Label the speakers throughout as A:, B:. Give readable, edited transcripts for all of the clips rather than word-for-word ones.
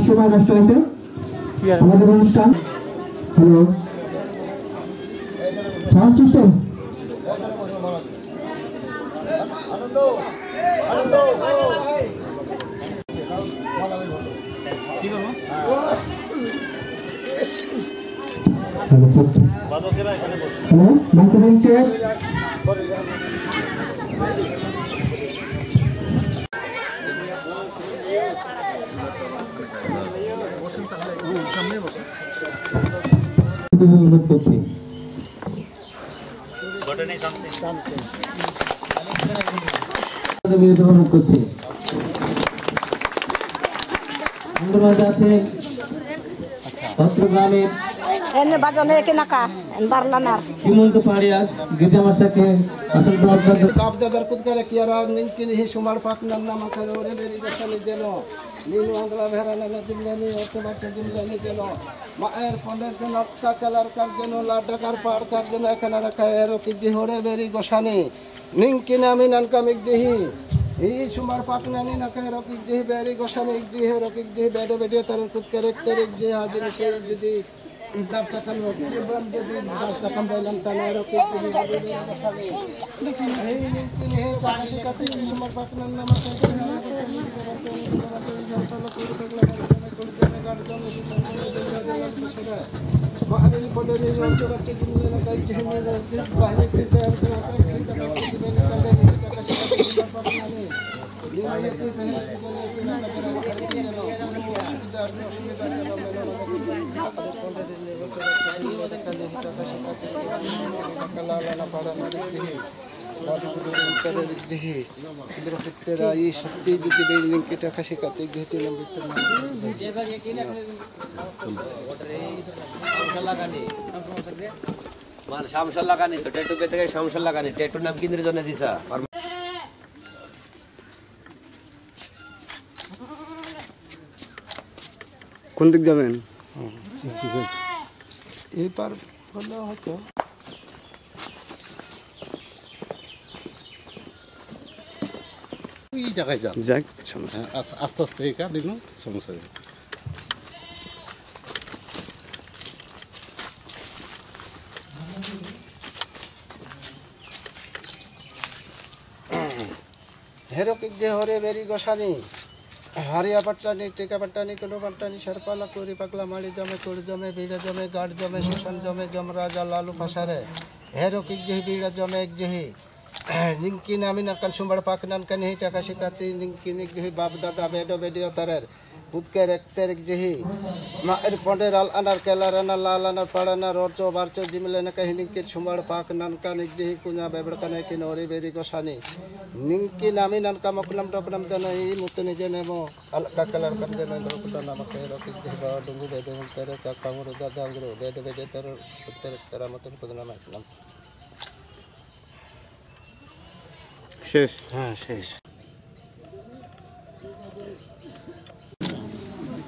A: সময় নষ্ট হয়েছে আমাদের অনুষ্ঠান। হ্যালো সাউন্ড সিস্টেম হ্যালো মাইক্রোফোনকে অনুরোধ করছি। অনুরোধ করছি আমাদের মাঝে আছে চট্টগ্রামের সীমন্ত পাড়িয়া গীতা মাস্টারকে আসল
B: বাপদাদার কুদকারে কিয়ারা নিমকিনি হি সুমার পাক নাম করে ওরে বেরি গসানি দেন নীল আন্দলা ভেরানা দিমলানি অর্থবাচ্চা দিমলানি দেন মায়ের পনের জন অক্তা কালার কার যেন লাডাকার পাড় কার যেন এখানে রাখা এরো কি দি হরে বেরি গসানি নিমকিন আমি নানকামিক দিহি ই সুমার পাক নানি নাকা এরো কি দিহি বেরি গসানি দি হেরো কি দিহি বেডো বেডো তার কুদকারে তেরিক দি হাজির সেই যদি dar cakam jebran jadi dar cakam dalam tanah rokit ini ini kasih kata semua pakenan nama ini pada ini coba kita ini kayak gini banyak kita harus
C: সমস্যা লাগানি তো ট্যাটু পেতে গেলে সমস্যা লাগানি ট্যাটুর নাম কিনের জন্য দিছা
B: কোন দিক যাবেন এবার বললে হয়তো
D: এই জায়গায় যান
B: যাক সমস্যা
D: আস্তে আস্তে এটা দেখুন সমস্যা হবে
B: हेरो कि जे हरे बेरी गोसानी हरिया पट्टानी टीका पट्टानी कोनो पट्टानी सरपाला कोरी पगला माड़ी जमे कोड़ जमे बीड़ा जमे गाड़ जमे शोषण जमे जमराजा लालू फसारे हेरो कि जे बीड़ा जमे एक जेही निंकी नामी नकल सुंबड़ पाकनन कन्ही टाका शिकाती निंकी निक जेही बाप दादा बेडो बेडियो तरेर पुतके रेक्तर जेही मार पंडे राल अनार केलारना लाल अनार पड़ना रोचो बारचो जिमले न कहीं निंकी सुंबड़ पाकनन का निक जेही कुना बेबड़कने की नोरी बेरी गोसानी निंकी नामी ननका मकलम टोकनम देना ही मुतने जने मो अलका कलर कर देना दरकुटा नाम के रोकी जेही बा डंगू बेडो तेरे का कांगरो दादा अंगरो बेडो बेडो तेरे तेरे तेरा मतन कुदना नाम
D: শেষ
B: हाँ शेष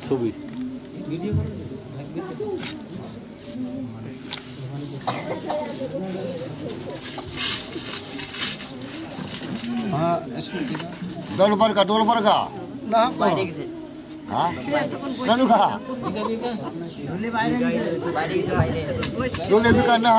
D: ছবি
B: हाँ इसको
E: डोल पर का
B: ना
E: हाँ चलू का डोले भी करना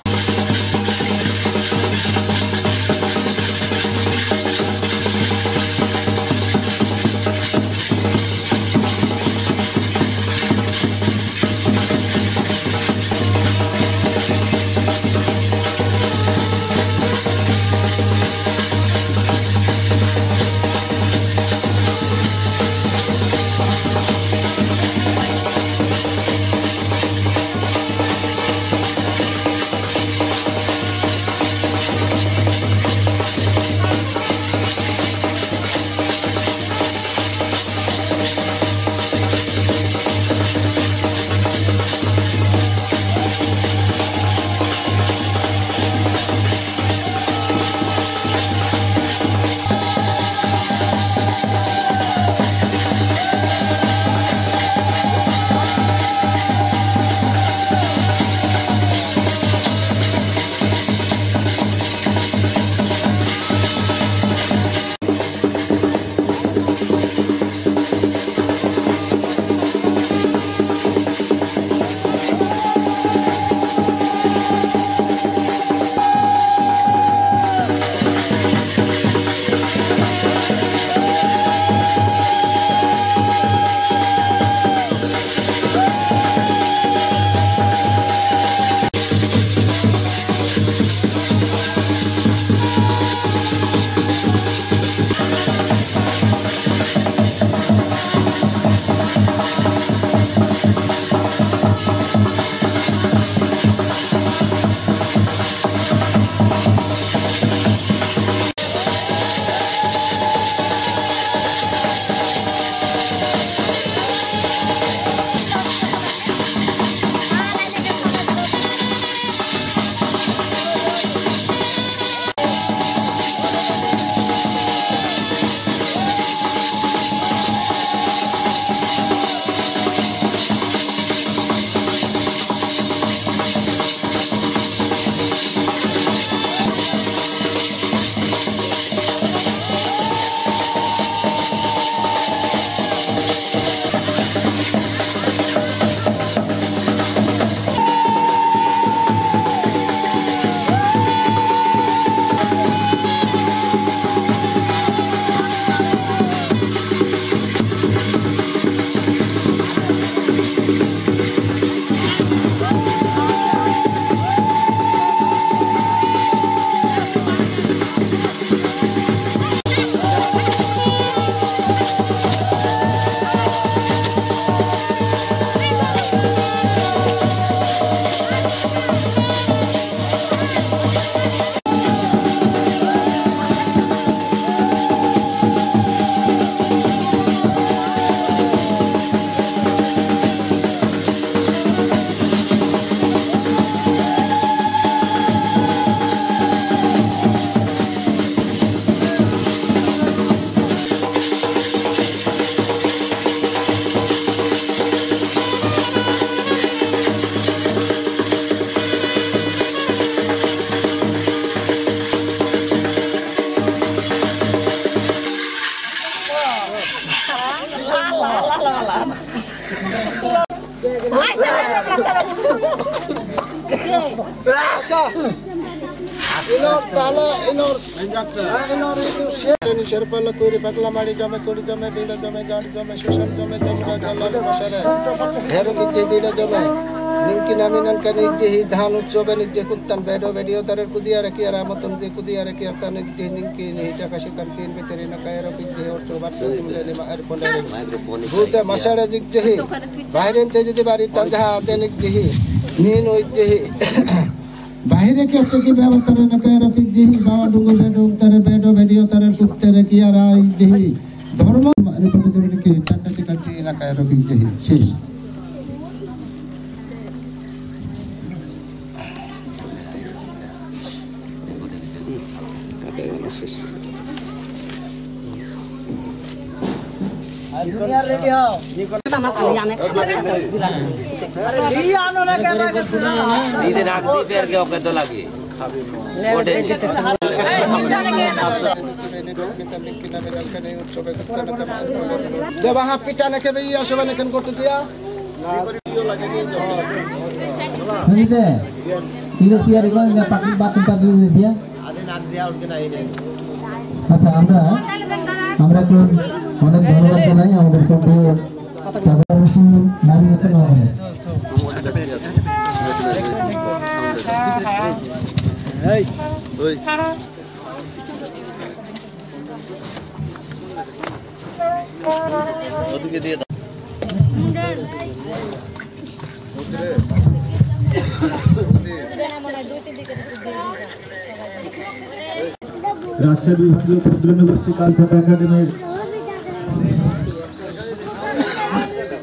B: আচ্ছা ইনোর তাহলে ইনোর শেরপালা করে পাগলা মারি জমে করি জমে বিড়া জমে গাড় জমে শোষণ জমে জমরা জল্লাল বসারে হেরো কিজে বিড়া জমে নিমকি নামিনান কানে যে ধান উৎসবে নিজে কুত্তান বেডো বেডিও তারের কুদিয়া রাখি আর মতন যে কুদিয়া রাখি আর তানে যে নিমকি নেই টাকা শিকার চিন ভিতরে না কায়রো কিজে অর্থ বাড়ছে দিমলে আর কোনে ভূতে মাসারে জিগ যেহি বাইরেন তে যদি বাড়ি তান যাহা দেনিক যেহি নিন ওই যেহি বাহিরে কে কি ব্যবস্থা না কায়রো কিজে বাবা ডুঙ্গো বেডো তারে বেডো বেডিও তারের কুত্তেরে কি আর আই যেহি ধর্ম রিপোর্ট কি টাকা শিকার চিন না কায়রো কিজে শেষ
C: দিদি নাক দিতে আর কি ওকে তো লাগে
B: দেবাহা পিটা নাকি বেই আসবে না কেন করতে দিয়া
A: Ini siar itu nggak pakai batu dulu dia. আচ্ছা আমরা তো অনেক ধন্যবাদ জানাই আমাদের সাথে নারী হতে না হয় রাজশাহী বিভাগীয় ক্ষুদ্র নিগোষ্ঠী কালচার একাডেমির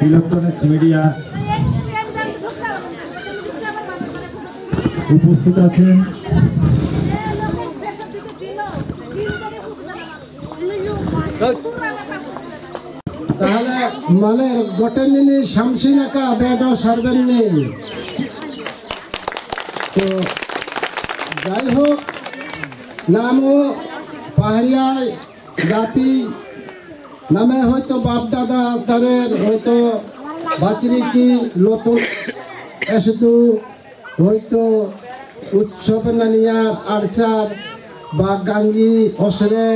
A: ইলেকট্রনিক্স মিডিয়া উপস্থিত আছেন
B: তাহলে মানে গোটেলিনি শামসিনাকা বেডো সার্বেননি তো যাই হোক নামও পাহাড়িয়া জাতি নামে হয়তো বাপ দাদা তাদের হয়তো বাচরি কি নতুন এসেতু হয়তো উৎসব নানিয়ার আরচার বা গাঙ্গি অসরে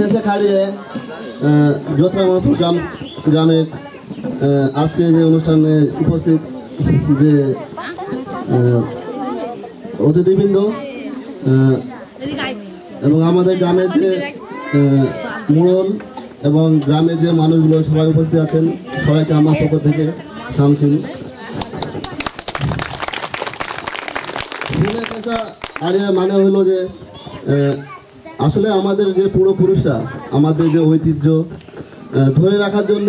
E: कैसे खड़ी है ज्योतिरामपुर ग्रामेर आज के अनुष्ठाने उपस्थित जे अतिथिबृंद ग्रामेर जे मुरल এবং গ্রামের যে মানুষগুলো সবাই উপস্থিত আছেন সবাইকে আমার পক্ষ থেকে শামসিন আরিয়া মানে হলো যে আসলে আমাদের যে পূর্বপুরুষরা আমাদের যে ঐতিহ্য ধরে রাখার জন্য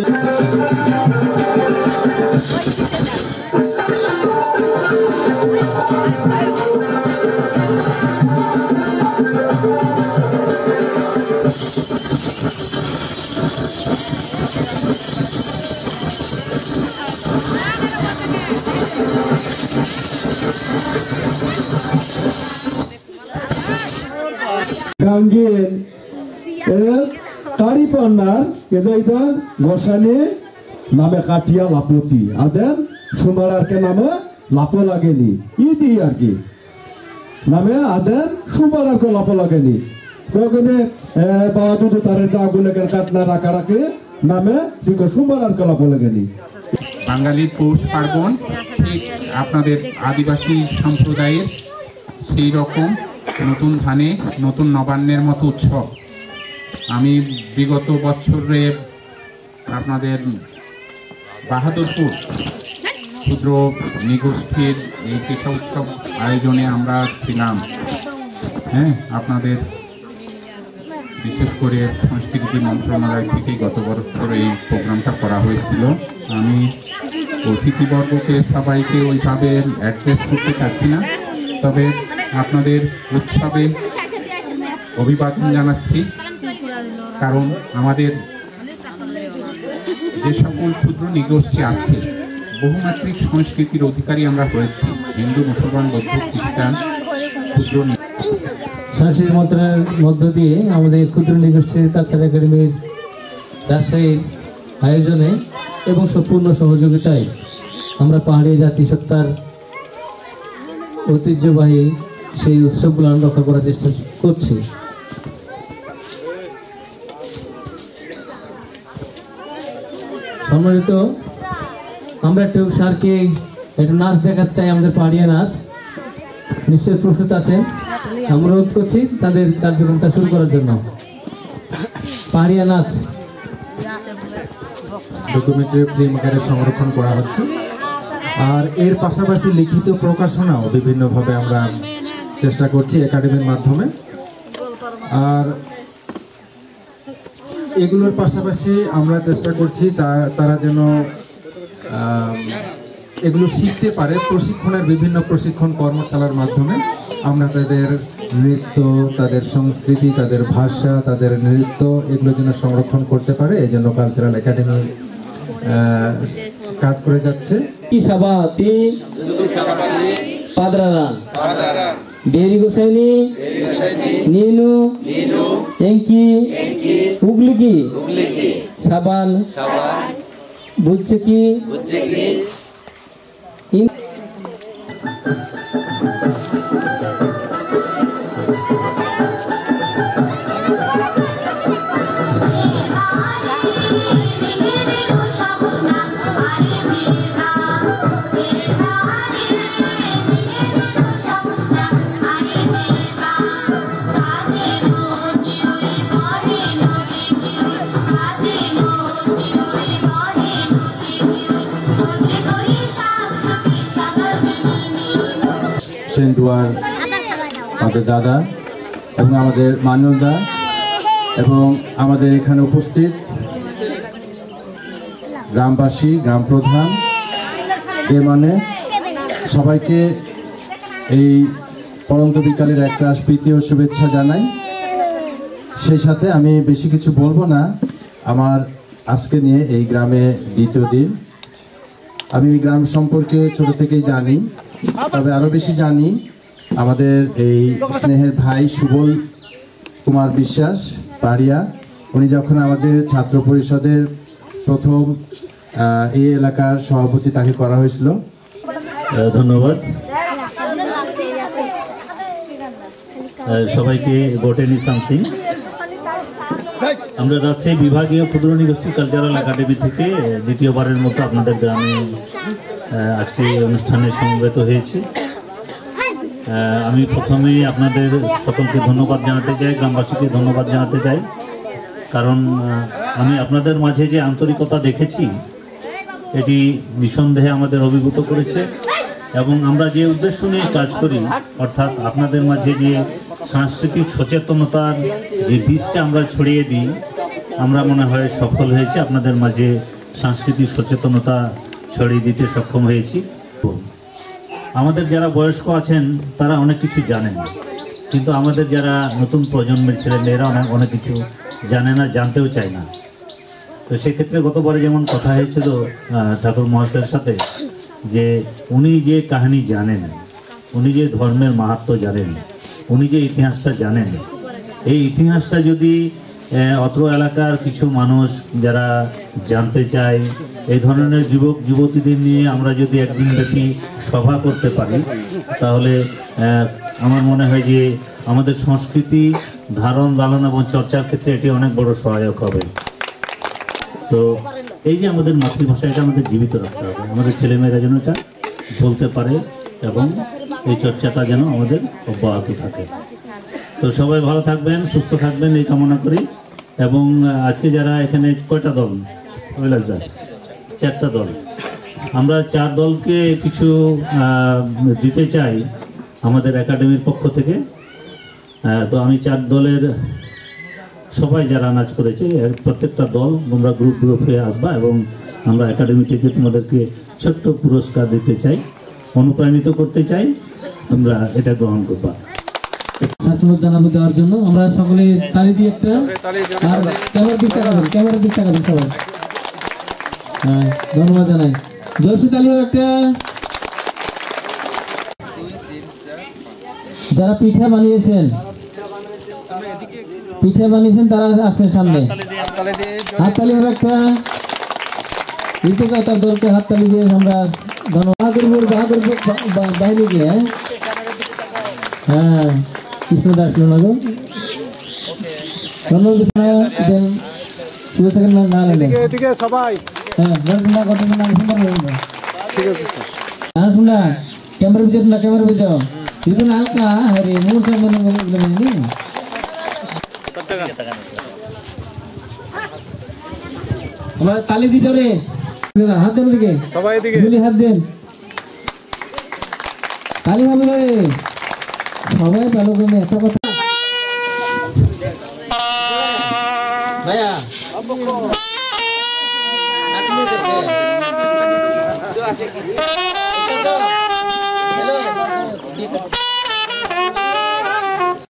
F: গাঙ্গের তারি পান্নার এদাইদা গোসানে নামে কাটিয়া লাপতি আদের সুমারারকে নামে লাপ লাগেনি ইদি আর কি নামে আদের সুমারারকে লাপ লাগেনি ওখানে বাবা দুধ তারের চা গুলেকের কাটনা রাখা রাখে নামে ঠিক সুমারারকে লাপ লাগেনি
G: বাঙালির পৌষ পার্বণ ঠিক আপনাদের আদিবাসী সম্প্রদায়ের সেই রকম নতুন ধানে নতুন নবান্নের মতো উৎসব আমি বিগত বছরে আপনাদের বাহাদুরপুর ক্ষুদ্র নিগোষ্ঠীর এই টিকা উৎসব আয়োজনে আমরা ছিলাম হ্যাঁ আপনাদের বিশেষ করে সংস্কৃতি মন্ত্রণালয় থেকে গত বছর এই প্রোগ্রামটা করা হয়েছিল। আমি অতিথিবর্গকে সবাইকে ওইভাবে অ্যাড্রেস করতে চাচ্ছি না, তবে আপনাদের উৎসবে অভিবাদন জানাচ্ছি। কারণ আমাদের যে সকল ক্ষুদ্র নৃগোষ্ঠী আছে, বহুমাত্রিক সংস্কৃতির অধিকারী আমরা হয়েছি, হিন্দু, মুসলমান, বৌদ্ধ, খ্রিস্টান, ক্ষুদ্র
A: সংস্কৃতি মন্ত্রণালয়ের মধ্য দিয়ে আমাদের ক্ষুদ্র নৃগোষ্ঠীর কালচার একাডেমির রাজশাহীর আয়োজনে এবং সম্পূর্ণ সহযোগিতায় আমরা পাহাড়ি জাতিসত্তার ঐতিহ্যবাহী সেই উৎসবগুলো রক্ষা করার চেষ্টা করছি। সম্মানিত, আমরা একটু স্যারকে একটু নাচ দেখাতে চাই, আমাদের পাহাড়িয়া নাচ। নিশ্চয় প্রস্তুত আছেন? অনুরোধ করছি তাদের কার্যক্রমটা শুরু করার জন্য। পাহাড়িয়া নাচ
H: ডকুমেন্টারি ফিল্ম আকারে সংরক্ষণ করা হচ্ছে, আর এর পাশাপাশি লিখিত প্রকাশনাও বিভিন্নভাবে আমরা চেষ্টা করছি একাডেমির মাধ্যমে। আর এগুলোর পাশাপাশি আমরা চেষ্টা করছি তারা যেন এগুলো শিখতে পারে। প্রশিক্ষণের বিভিন্ন প্রশিক্ষণ কর্মশালার মাধ্যমে আমরা তাদের নৃত্য, তাদের সংস্কৃতি, তাদের ভাষা, তাদের নৃত্য এগুলো যেন সংরক্ষণ করতে পারে, এই জন্য কালচারাল একাডেমি কাজ করে যাচ্ছে।
A: ইসাবাতি পাদরারান বেরি গোসাইনি নিনু এঙ্কি উগলিকি সাবান বুঝছেকি
F: সেন্দুয়ার আমাদের দাদা এবং আমাদের মান্যদা এবং আমাদের এখানে উপস্থিত গ্রামবাসী, গ্রাম প্রধান, মানে সবাইকে এই পড়ন্ত বিকালের একটা প্রীতি ও শুভেচ্ছা জানাই। সেই সাথে আমি বেশি কিছু বলবো না। আমার আজকে নিয়ে এই গ্রামে দ্বিতীয় দিন। আমি এই গ্রাম সম্পর্কে ছোট থেকেই জানি, তবে আরো বেশি জানি আমাদের এই স্নেহের ভাই সুবল কুমার বিশ্বাস পাড়িয়া। উনি যখন আমাদের ছাত্র পরিষদের প্রথম এই এলাকার সভাপতি তাকে করা হয়েছিল।
I: ধন্যবাদ সবাইকে। গোটেনি সামসিং, আমরা রাজশাহী বিভাগীয় ক্ষুদ্র নৃগোষ্ঠী কালচারাল একাডেমি থেকে দ্বিতীয়বারের মতো আপনাদের গ্রামে আজকে অনুষ্ঠানে সমবেত হয়েছি। আমি প্রথমেই আপনাদের সকলকে ধন্যবাদ জানাতে চাই, গ্রামবাসীকে ধন্যবাদ জানাতে চাই, কারণ আমি আপনাদের মাঝে যে আন্তরিকতা দেখেছি এটি নিঃসন্দেহে আমাদের অভিভূত করেছে। এবং আমরা যে উদ্দেশ্য নিয়ে কাজ করি, অর্থাৎ আপনাদের মাঝে যে সাংস্কৃতিক সচেতনতার যে বীজটা আমরা ছড়িয়ে দিই, আমরা মনে হয় সফল হয়েছি। আপনাদের মাঝে সাংস্কৃতিক সচেতনতা ছড়িয়ে দিতে সক্ষম হয়েছি। আমাদের যারা বয়স্ক আছেন তারা অনেক কিছু জানেন, কিন্তু আমাদের যারা নতুন প্রজন্মের ছেলেমেয়েরা অনেক কিছু জানে না, জানতেও চায় না। তো সেক্ষেত্রে গতবারে যেমন কথা হয়েছিল ঠাকুর মহাশয়ের সাথে, যে উনি যে কাহিনী জানেন, উনি যে ধর্মের মাহাত্ম্য জানেন, উনি যে ইতিহাসটা জানেন, এই ইতিহাসটা যদি অত্র এলাকার কিছু মানুষ যারা জানতে চায়, এই ধরনের যুবক যুবতীদের নিয়ে আমরা যদি একদিন ব্যাপী সভা করতে পারি, তাহলে আমার মনে হয় যে আমাদের সংস্কৃতি ধারণ, লালন এবং চর্চার ক্ষেত্রে এটি অনেক বড় সহায়ক হবে। তো এই যে আমাদের মাতৃভাষা, এটা আমাদের জীবিত রাখতে হবে, আমাদের ছেলেমেয়েরা যেন এটা বলতে পারে এবং এই চর্চাটা যেন আমাদের অব্যাহত থাকে। তো সবাই ভালো থাকবেন, সুস্থ থাকবেন এই কামনা করি। এবং আজকে যারা এখানে কয়টা দল, চারটা দল, আমরা 4 দলকে কিছু দিতে চাই আমাদের একাডেমির পক্ষ থেকে। তো আমি 4 দলের সবাই যারা নাচ করেছে প্রত্যেকটা দল তোমরা গ্রুপ গ্রুপ হয়ে আসবা এবং আমরা একাডেমি থেকে তোমাদেরকে ছোট্ট পুরস্কার দিতে চাই, অনুপ্রাণিত করতে চাই, তোমরা এটা গ্রহণ করবা।
A: ধন্যবাদ জানাবো দেওয়ার জন্য। আমরা সকলে তালি দিয়ে একটা আর ক্যামেরার দিক তাকাবেন, ক্যামেরার দিক তাকাবেন সবাই। হ্যাঁ, ধন্যবাদ জানাই। জোরসে তালি হোক একটা। যারা পিঠা বানিয়েছেন তারা আসছেন সামনে, হাততালি হবে একটা। তার দলকে হাততালি দিয়ে আমরা ধন্যবাদ বাহিনীকে। হ্যাঁ, কৃষ্ণ দাস ধন্যবাদ।
B: সবাই
A: হ্যাঁ, শুনলা ক্যামেরা ভিতরে না, ক্যামেরা ভিতরে itu nangka hari musa menunggu ini. আমরা তালি দিতে রে, হাত দেন দিকে, সবাই দিকে দুলি হাত দেন, তালি হবে রে সবাই। ভালো করে এত কথা ভাইয়া